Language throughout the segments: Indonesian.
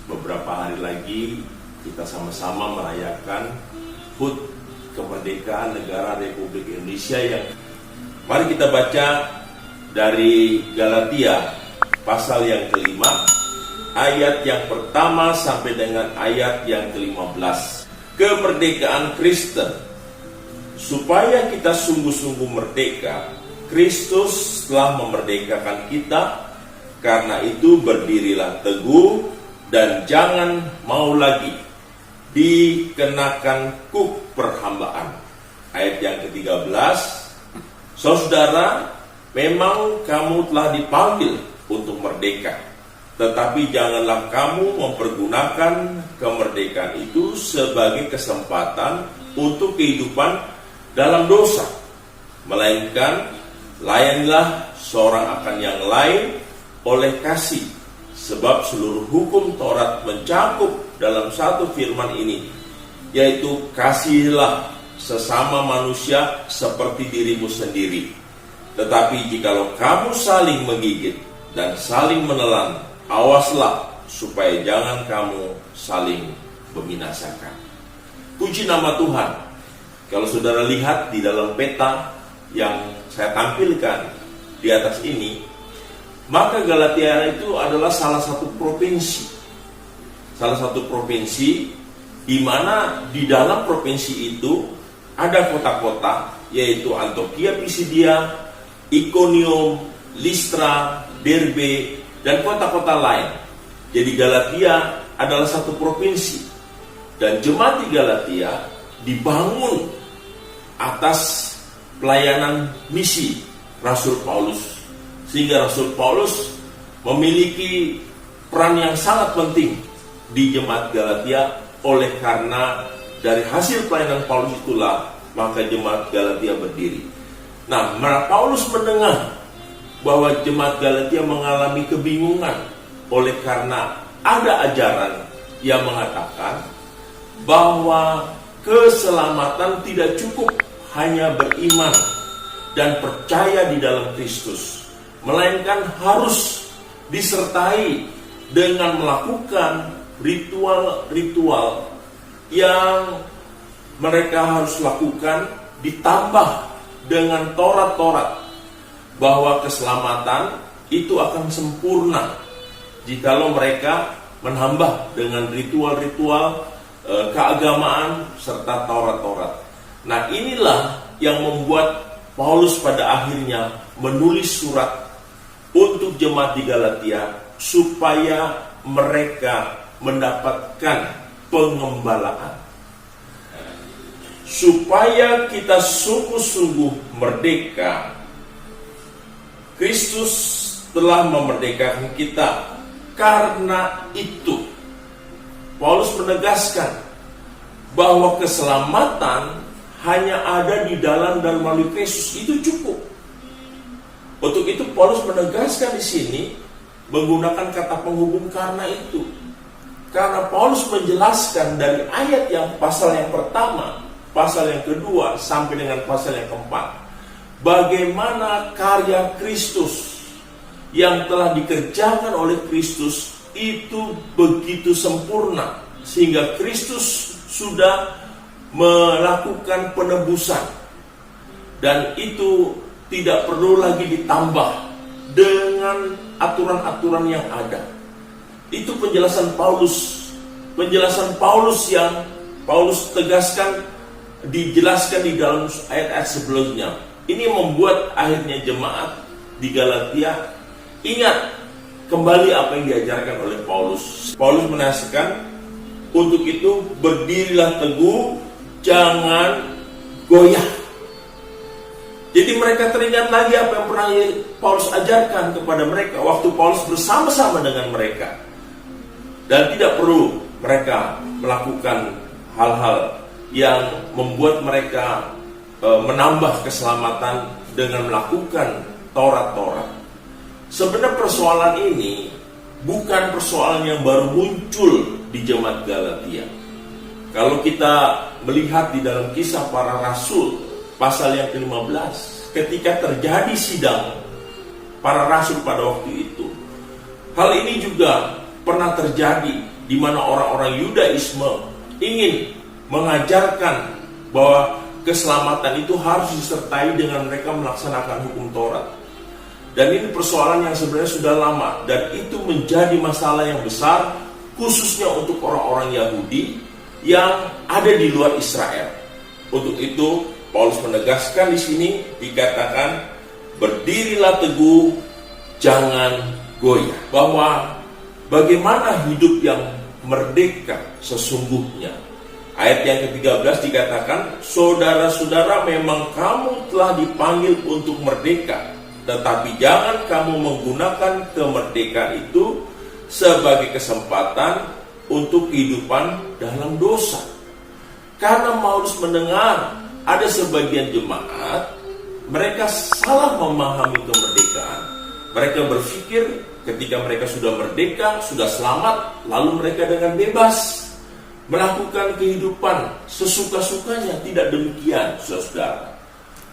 beberapa hari lagi kita sama-sama merayakan HUT kemerdekaan negara Republik Indonesia yang mari kita baca dari Galatia pasal yang kelima ayat yang pertama sampai dengan ayat yang ke-15. Kemerdekaan Kristen. Supaya kita sungguh-sungguh merdeka, Kristus telah memerdekakan kita. Karena itu berdirilah teguh dan jangan mau lagi dikenakan kuk perhambaan. Ayat yang ke-13, saudara, memang kamu telah dipanggil untuk merdeka, tetapi janganlah kamu mempergunakan kemerdekaan itu sebagai kesempatan untuk kehidupan dalam dosa, melainkan layanilah seorang akan yang lain oleh kasih, sebab seluruh hukum Taurat mencakup dalam satu firman ini, yaitu kasihilah sesama manusia seperti dirimu sendiri. Tetapi jikalau kamu saling menggigit dan saling menelan, awaslah supaya jangan kamu saling membinasakan. Puji nama Tuhan. Kalau saudara lihat di dalam peta yang saya tampilkan di atas ini, maka Galatia itu adalah salah satu provinsi. Salah satu provinsi di mana di dalam provinsi itu ada kota-kota, yaitu Antioquia Pisidia, Iconium, Listra, Derbe, dan kota-kota lain. Jadi Galatia adalah satu provinsi. Dan jemaat di Galatia dibangun atas pelayanan misi Rasul Paulus. Sehingga Rasul Paulus memiliki peran yang sangat penting di jemaat Galatia. Oleh karena dari hasil pelayanan Paulus itulah maka jemaat Galatia berdiri. Nah, Paulus mendengar bahwa jemaat Galatia mengalami kebingungan oleh karena ada ajaran yang mengatakan bahwa keselamatan tidak cukup hanya beriman dan percaya di dalam Kristus, melainkan harus disertai dengan melakukan ritual-ritual yang mereka harus lakukan, ditambah dengan Taurat-Taurat, bahwa keselamatan itu akan sempurna jikalau mereka menambah dengan ritual-ritual keagamaan serta Taurat-Taurat. Nah, inilah yang membuat Paulus pada akhirnya menulis surat untuk jemaat di Galatia supaya mereka mendapatkan pengembalaan, supaya kita sungguh-sungguh merdeka. Kristus telah memerdekakan kita. Karena itu Paulus menegaskan bahwa keselamatan hanya ada di dalam dan melalui Kristus, itu cukup. Untuk itu Paulus menegaskan di sini menggunakan kata penghubung karena itu. Karena Paulus menjelaskan dari ayat yang pasal yang pertama, pasal yang kedua sampai dengan pasal yang keempat, bagaimana karya Kristus yang telah dikerjakan oleh Kristus itu begitu sempurna, sehingga Kristus sudah melakukan penebusan, dan itu tidak perlu lagi ditambah dengan aturan-aturan yang ada. Itu penjelasan Paulus yang Paulus tegaskan, dijelaskan di dalam ayat-ayat sebelumnya. Ini membuat akhirnya jemaat di Galatia ingat kembali apa yang diajarkan oleh Paulus. Paulus menasihatkan untuk itu berdirilah teguh, jangan goyah. Jadi mereka teringat lagi apa yang pernah Paulus ajarkan kepada mereka waktu Paulus bersama-sama dengan mereka. Dan tidak perlu mereka melakukan hal-hal yang membuat mereka menambah keselamatan dengan melakukan Taurat-Taurat. Sebenarnya persoalan ini bukan persoalan yang baru muncul di jemaat Galatia. Kalau kita melihat di dalam Kisah Para Rasul pasal yang ke-15, ketika terjadi sidang para rasul pada waktu itu, hal ini juga pernah terjadi di mana orang-orang Yudaisme ingin mengajarkan bahwa keselamatan itu harus disertai dengan mereka melaksanakan hukum Taurat. Dan ini persoalan yang sebenarnya sudah lama, dan itu menjadi masalah yang besar khususnya untuk orang-orang Yahudi yang ada di luar Israel. Untuk itu Paulus menegaskan di sini dikatakan, berdirilah teguh, jangan goyah. Bahwa bagaimana hidup yang merdeka sesungguhnya. Ayat yang ke-13 dikatakan, saudara-saudara, memang kamu telah dipanggil untuk merdeka, tetapi jangan kamu menggunakan kemerdekaan itu sebagai kesempatan untuk kehidupan dalam dosa. Karena Paulus mendengar ada sebagian jemaat, mereka salah memahami kemerdekaan. Mereka berpikir ketika mereka sudah merdeka, sudah selamat, lalu mereka dengan bebas melakukan kehidupan sesuka-sukanya. Tidak demikian, saudara.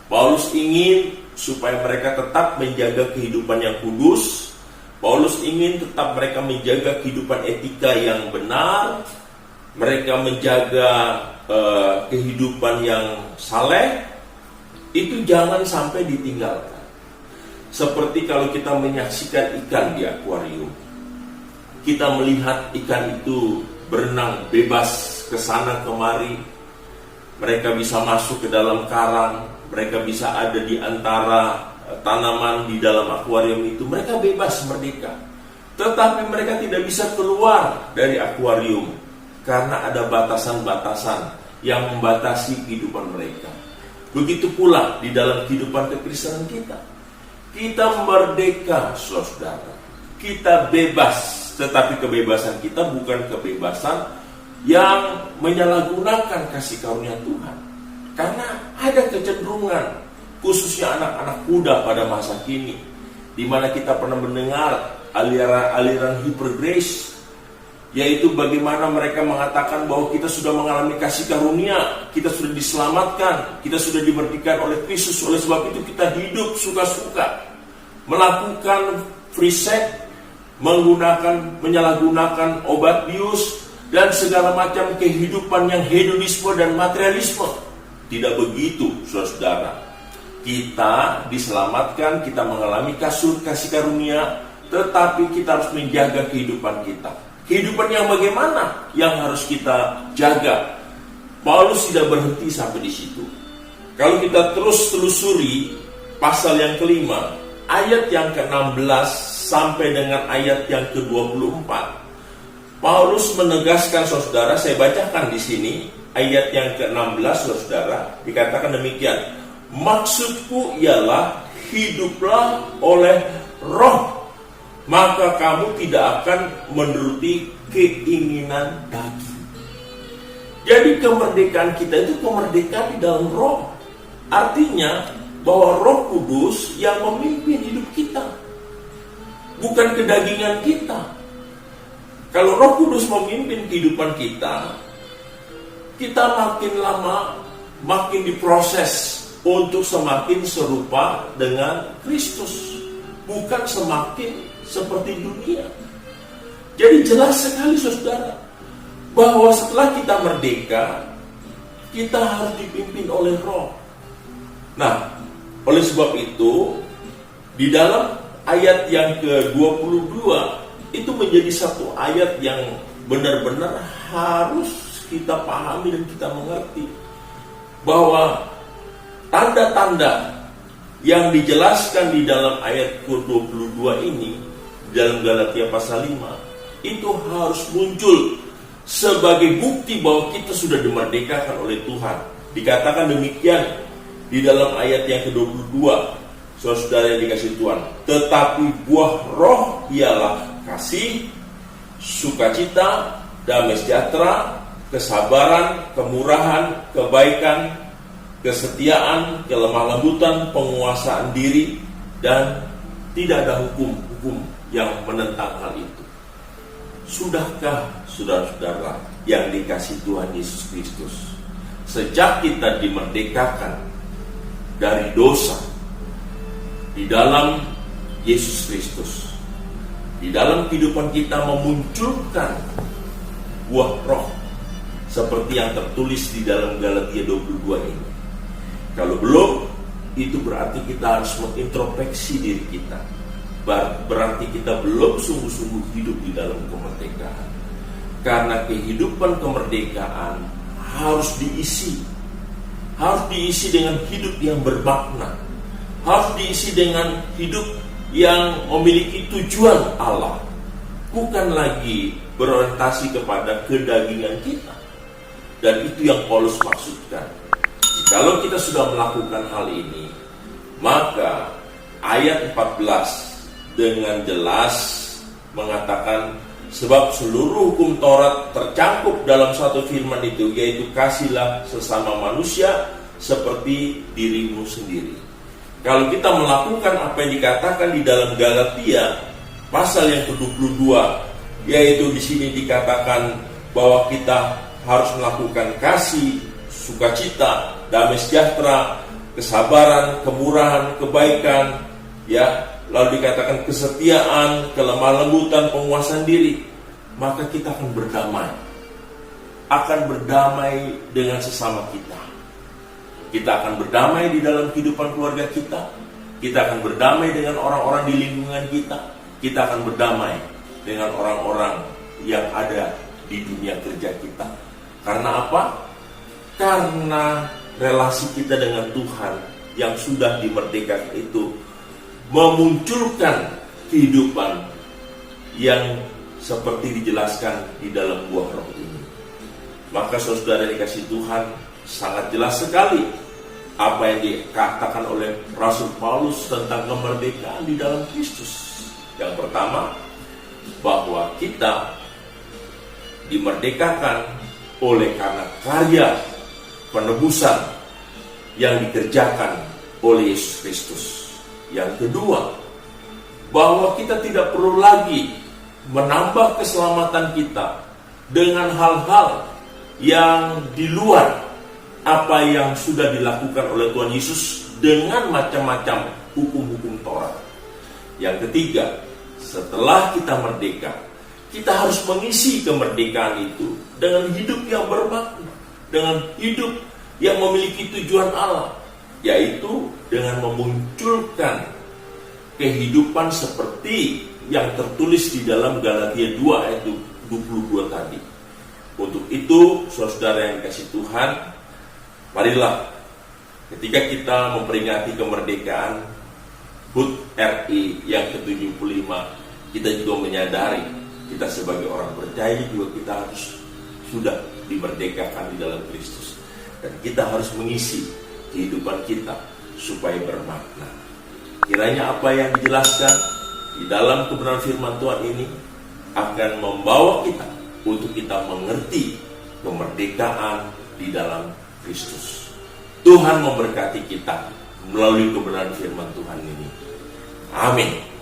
Paulus ingin supaya mereka tetap menjaga kehidupan yang kudus. Paulus ingin tetap mereka menjaga kehidupan etika yang benar. Mereka menjaga kehidupan yang saleh. Itu jangan sampai ditinggalkan. Seperti kalau kita menyaksikan ikan di akuarium, kita melihat ikan itu berenang bebas ke sana kemari. Mereka bisa masuk ke dalam karang, mereka bisa ada di antara tanaman di dalam akuarium itu. Mereka bebas, merdeka. Tetapi mereka tidak bisa keluar dari akuarium karena ada batasan-batasan yang membatasi kehidupan mereka. Begitu pula di dalam kehidupan kekristenan kita. Kita merdeka, saudara. Kita bebas. Tetapi kebebasan kita bukan kebebasan yang menyalahgunakan kasih karunia Tuhan. Karena ada kecenderungan, khususnya anak-anak muda pada masa kini, di mana kita pernah mendengar aliran hyper grace, yaitu bagaimana mereka mengatakan bahwa kita sudah mengalami kasih karunia, kita sudah diselamatkan, kita sudah dimerdekakan oleh Kristus, oleh sebab itu kita hidup suka-suka, melakukan free sex, menyalahgunakan obat bius, dan segala macam kehidupan yang hedonisme dan materialisme. Tidak begitu, saudara. Kita diselamatkan, kita mengalami kasih karunia, tetapi kita harus menjaga kehidupan kita. Kehidupan yang bagaimana yang harus kita jaga? Paulus tidak berhenti sampai di situ. Kalau kita terus telusuri pasal yang kelima, ayat yang ke-16 sampai dengan ayat yang ke-24, Paulus menegaskan, saudara, saya bacakan di sini ayat yang ke-16, saudara, dikatakan demikian. Maksudku ialah hiduplah oleh roh, maka kamu tidak akan menuruti keinginan daging. Jadi kemerdekaan kita itu kemerdekaan di dalam roh. Artinya bahwa Roh Kudus yang memimpin hidup kita, bukan kedagingan kita. Kalau Roh Kudus memimpin kehidupan kita, kita makin lama makin diproses untuk semakin serupa dengan Kristus, bukan semakin seperti dunia. Jadi jelas sekali, saudara, bahwa setelah kita merdeka, kita harus dipimpin oleh Roh. Nah, oleh sebab itu, di dalam ayat yang ke-22 itu menjadi satu ayat yang benar-benar harus kita pahami dan kita mengerti, bahwa tanda-tanda yang dijelaskan di dalam ayat ke-22 ini, dalam Galatia pasal 5, itu harus muncul sebagai bukti bahwa kita sudah dimerdekakan oleh Tuhan. Dikatakan demikian di dalam ayat yang ke-22, saudara yang dikasihi Tuhan. Tetapi buah roh ialah kasih, sukacita, damai sejahtera, kesabaran, kemurahan, kebaikan, kesetiaan, kelemah lembutan, penguasaan diri, dan tidak ada hukum yang menentang hal itu. Sudahkah saudara-saudara yang dikasihi Tuhan Yesus Kristus, sejak kita dimerdekakan dari dosa di dalam Yesus Kristus, di dalam kehidupan kita memunculkan buah roh seperti yang tertulis di dalam Galatia 22 ini. Kalau belum, itu berarti kita harus mengintrospeksi diri kita. Berarti kita belum sungguh-sungguh hidup di dalam kemerdekaan. Karena kehidupan kemerdekaan harus diisi dengan hidup yang bermakna, harus diisi dengan hidup yang memiliki tujuan Allah, bukan lagi berorientasi kepada kedagingan kita. Dan itu yang Paulus maksudkan. Kalau kita sudah melakukan hal ini, maka ayat 14 dengan jelas mengatakan, sebab seluruh hukum Taurat tercangkup dalam satu firman itu, yaitu kasihlah sesama manusia seperti dirimu sendiri. Kalau kita melakukan apa yang dikatakan di dalam Galatia pasal yang ke-22, yaitu di sini dikatakan bahwa kita harus melakukan kasih, sukacita, damai sejahtera, kesabaran, kemurahan, kebaikan, ya, lalu dikatakan kesetiaan, kelemah lembutan, penguasaan diri, maka kita akan berdamai dengan sesama kita. Kita akan berdamai di dalam kehidupan keluarga kita. Kita akan berdamai dengan orang-orang di lingkungan kita. Kita akan berdamai dengan orang-orang yang ada di dunia kerja kita. Karena apa? Karena relasi kita dengan Tuhan yang sudah dimerdekakan itu memunculkan kehidupan yang seperti dijelaskan di dalam buah roh ini. Maka saudara dikasih Tuhan, sangat jelas sekali apa yang dikatakan oleh Rasul Paulus tentang kemerdekaan di dalam Kristus. Yang pertama, bahwa kita dimerdekakan oleh karena karya penebusan yang dikerjakan oleh Yesus Kristus. Yang kedua, bahwa kita tidak perlu lagi menambah keselamatan kita dengan hal-hal yang di luar apa yang sudah dilakukan oleh Tuhan Yesus dengan macam-macam hukum-hukum Taurat. Yang ketiga, setelah kita merdeka, kita harus mengisi kemerdekaan itu dengan hidup yang bermakna, dengan hidup yang memiliki tujuan Allah, yaitu dengan memunculkan kehidupan seperti yang tertulis di dalam Galatia 2 ayat 22 tadi. Untuk itu, saudara yang dikasih Tuhan, marilah ketika kita memperingati kemerdekaan HUT RI yang ke-75, kita juga menyadari kita sebagai orang percaya juga kita harus sudah dimerdekakan di dalam Kristus. Dan kita harus mengisi kehidupan kita supaya bermakna. Kiranya apa yang dijelaskan di dalam kebenaran firman Tuhan ini akan membawa kita untuk kita mengerti kemerdekaan di dalam Kristus. Tuhan memberkati kita melalui kebenaran firman Tuhan ini. Amin.